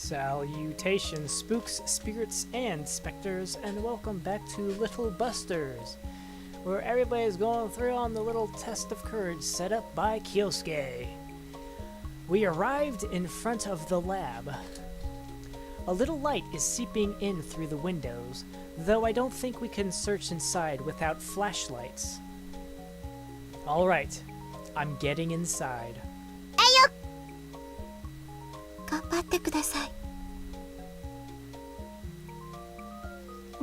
Salutations, spooks, spirits, and specters, and welcome back to Little Busters, where everybody's going through on the little test of courage set up by Kyousuke. We arrived in front of the lab. A little light is seeping in through the windows, though I don't think we can search inside without flashlights. Alright, I'm getting inside. 頑張ってください。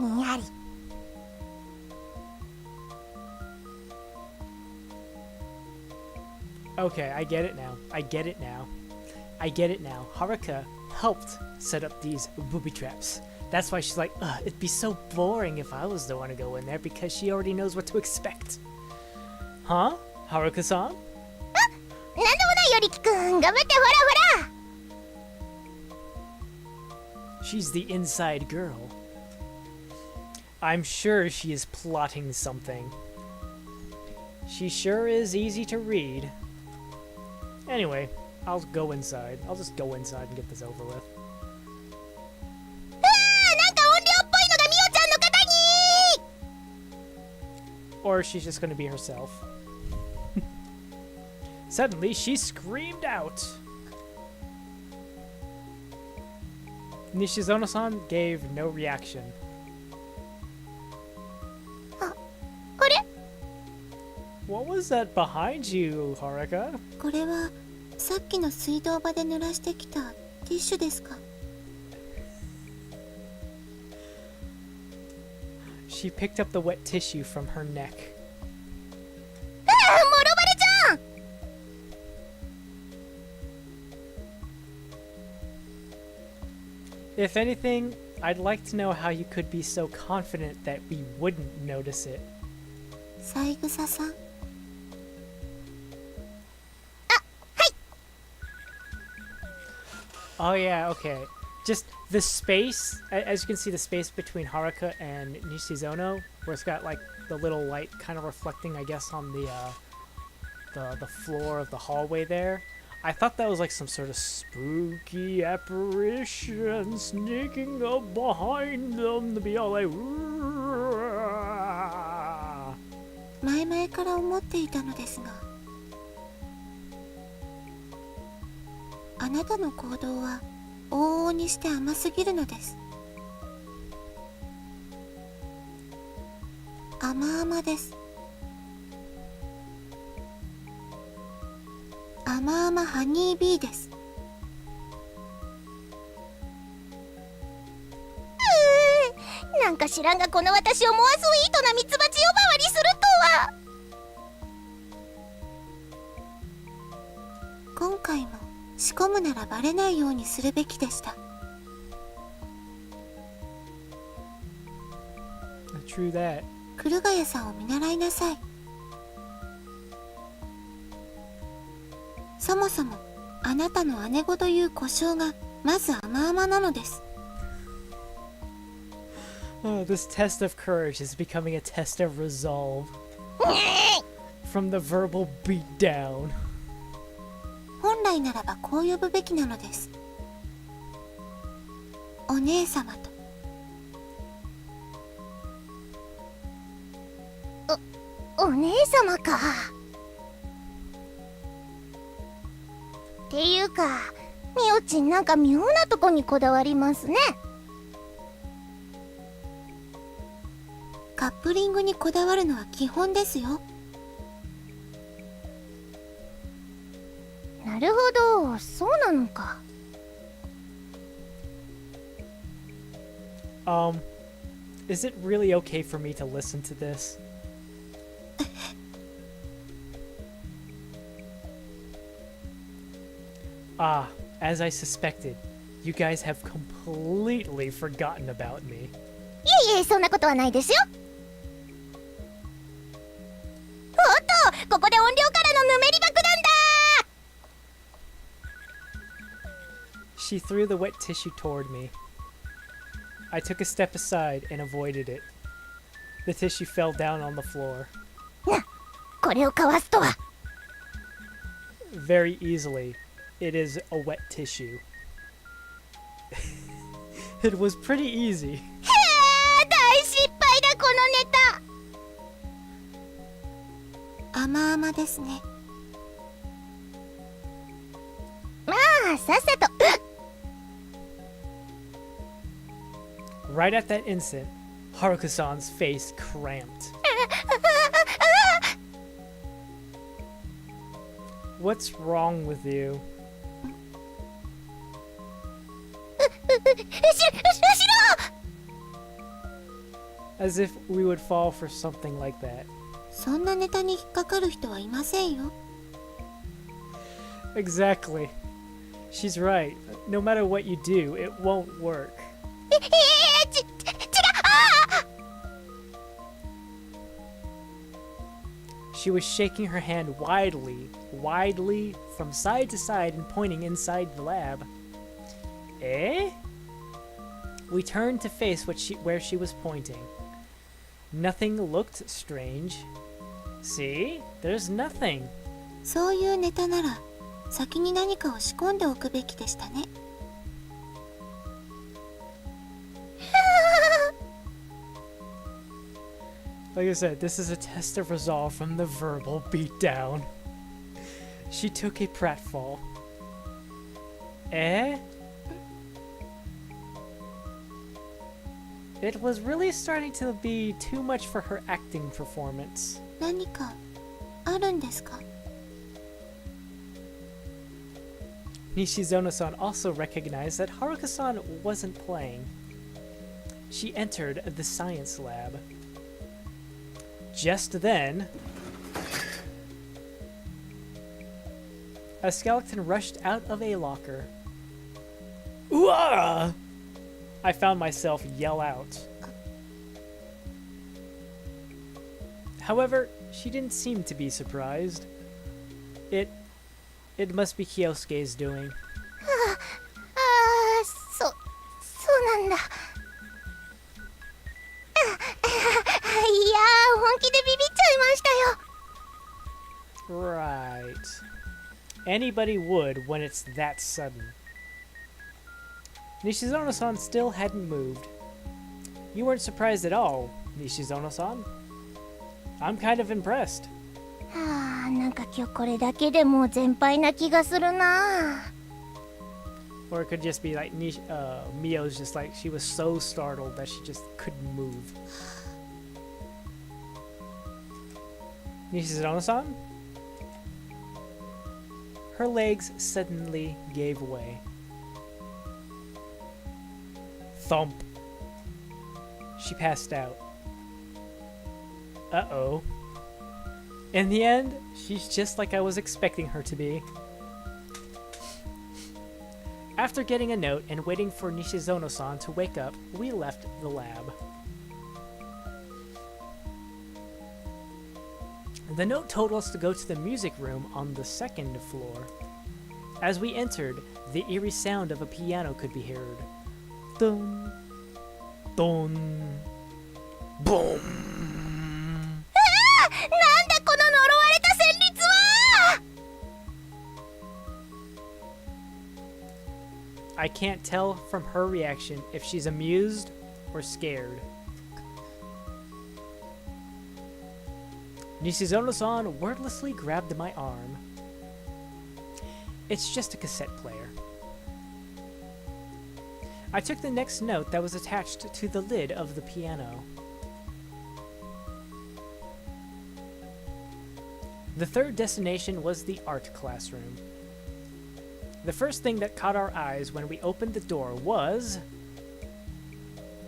にやり。Okay, I get it now. I get it now. I get it now. Haruka helped set up these booby traps. That's why she's like, ugh, it'd be so boring if I was the one to go in there because she already knows what to expect. Huh? Haruka-san? なんでもないよ、リキくん。頑張ってほらほら。 She's the inside girl. I'm sure she is plotting something. She sure is easy to read. Anyway, I'll go inside. I'll just go inside and get this over with. なんか音量っぽいのがミオちゃんの肩に。 Or she's just gonna be herself. Suddenly, she screamed out. Nishizono-san gave no reaction. あれ? What was that behind you, Haruka? これはさっきの水道場で濡らしてきたティッシュですか? She picked up the wet tissue from her neck. ああ、もろバレじゃん! If anything, I'd like to know how you could be so confident that we wouldn't notice it. 三枝さん。 Oh yeah, okay. Just the space, as you can see, the space between Haruka and Nishizono, where it's got like the little light kind of reflecting, I guess, on the floor of the hallway there. I thought that was like some sort of spooky apparition sneaking up behind them to be all like. 前々から思っていたのですが、あなたの行動は往々にして甘すぎるのです。甘々です。甘々ハニービーです。なんか知らんがこの私をモアスイートなミツバチ呼ばわりするとは。今回も仕込むならバレないようにするべきでした。True that. 黒ヶ谷さんを見習いなさい。そもそもあなたの姉子という呼称がまず甘々なのです。Oh, this test of courage is becoming a test of resolve. From the verbal beatdown. 本来ならばこう呼ぶべきなのです。お姉様と。お姉様か。っていうか、みおちんなんか妙なとこにこだわりますね。カップリングにこだわるのは基本ですよ。なるほど、そうなのか。Is it really okay for me to listen to this? Ah, as I suspected, you guys have completely forgotten about me. いえいえ、そんなことはないですよ。おっと、ここで音量からのぬめり爆弾だ。 She threw the wet tissue toward me. I took a step aside and avoided it. The tissue fell down on the floor. これをかわすとは。 Very easily. It is a wet tissue. It was pretty easy. へえ、大失敗だこのネタ。甘々ですね。まあさっさと。Right at that instant, Haruka-san's face cramped. What's wrong with you? 後ろ As if we would fall for something like that. そんなネタに引っかかる人はいませんよ。 Exactly. She's right. No matter what you do, it won't work. 違う。 She was shaking her hand widely from side to side and pointing inside the lab. Eh? We turned to face where she was pointing. Nothing looked strange. See? There's nothing. そういうネタなら先に何かを仕込んでおくべきでしたね。Like I said, this is a test of resolve from the verbal beatdown. She took a pratfall. Eh? It was really starting to be too much for her acting performance. 何かあるんですか？ Nishizono-san also recognized that Haruka-san wasn't playing. She entered the science lab. Just then, a skeleton rushed out of a locker. Ooh! I found myself yell out. However, she didn't seem to be surprised. It must be Kyousuke's doing. そうなんだ。いやー、本気でビビっちゃいましたよ。 Right. Anybody would when it's that sudden. Nishizono-san still hadn't moved. You weren't surprised at all, Nishizono-san. I'm kind of impressed. なんか今日これだけでもう全敗な気がするな。 Or it could just be like Mio's just like she was so startled that she just couldn't move. Nishizono-san? Her legs suddenly gave way. Thump. She passed out. Uh-oh. In the end, she's just like I was expecting her to be. After getting a note and waiting for Nishizono-san to wake up, we left the lab. The note told us to go to the music room on the second floor. As we entered, the eerie sound of a piano could be heard. Dun, dun, boom. なんだこの呪われた旋律は！ I can't tell from her reaction if she's amused or scared. Nishizono-san wordlessly grabbed my arm. It's just a cassette player. I took the next note that was attached to the lid of the piano. The third destination was the art classroom. The first thing that caught our eyes when we opened the door was...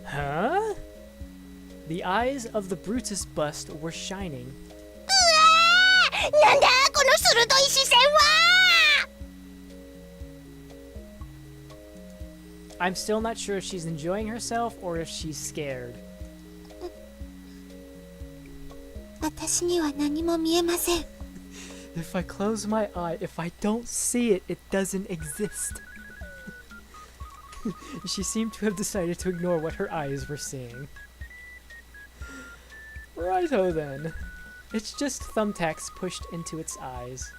Huh? The eyes of the Brutus bust were shining. なんだこの鋭い視線は！ I'm still not sure if she's enjoying herself or if she's scared. 私には何も見えません。 If I close my eye, if I don't see it, it doesn't exist. She seemed to have decided to ignore what her eyes were seeing. Righto then. It's just thumbtacks pushed into its eyes.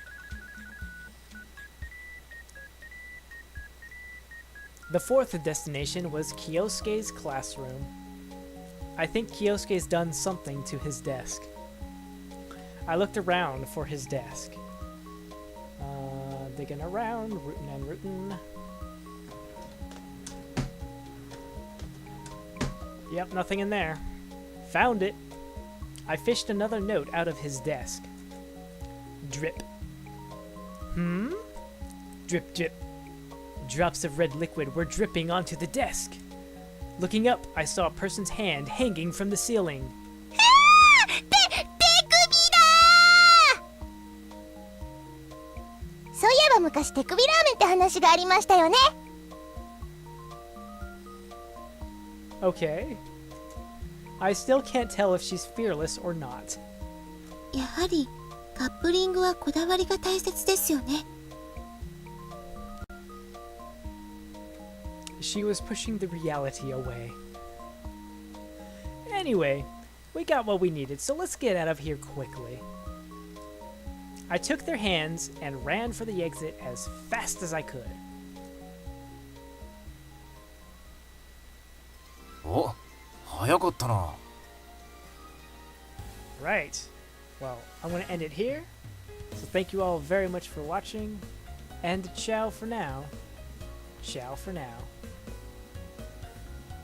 The fourth destination was Kyousuke's classroom. I think Kyousuke's done something to his desk. I looked around for his desk. Digging around, rootin' and rootin'. Yep, nothing in there. Found it. I fished another note out of his desk. Drip. Drip, drip. Drops of red liquid were dripping onto the desk. Looking up, I saw a person's hand hanging from the ceiling. そういえば昔手首ラーメンって話がありましたよね。 Okay. I still can't tell if she's fearless or not. やはりカップリングはこだわりが大切ですよね。 She was pushing the reality away. Anyway, we got what we needed, so let's get out of here quickly. I took their hands and ran for the exit as fast as I could. お、早かったな。 Right. Well, I'm going to end it here. So thank you all very much for watching. And ciao for now. Ciao for now.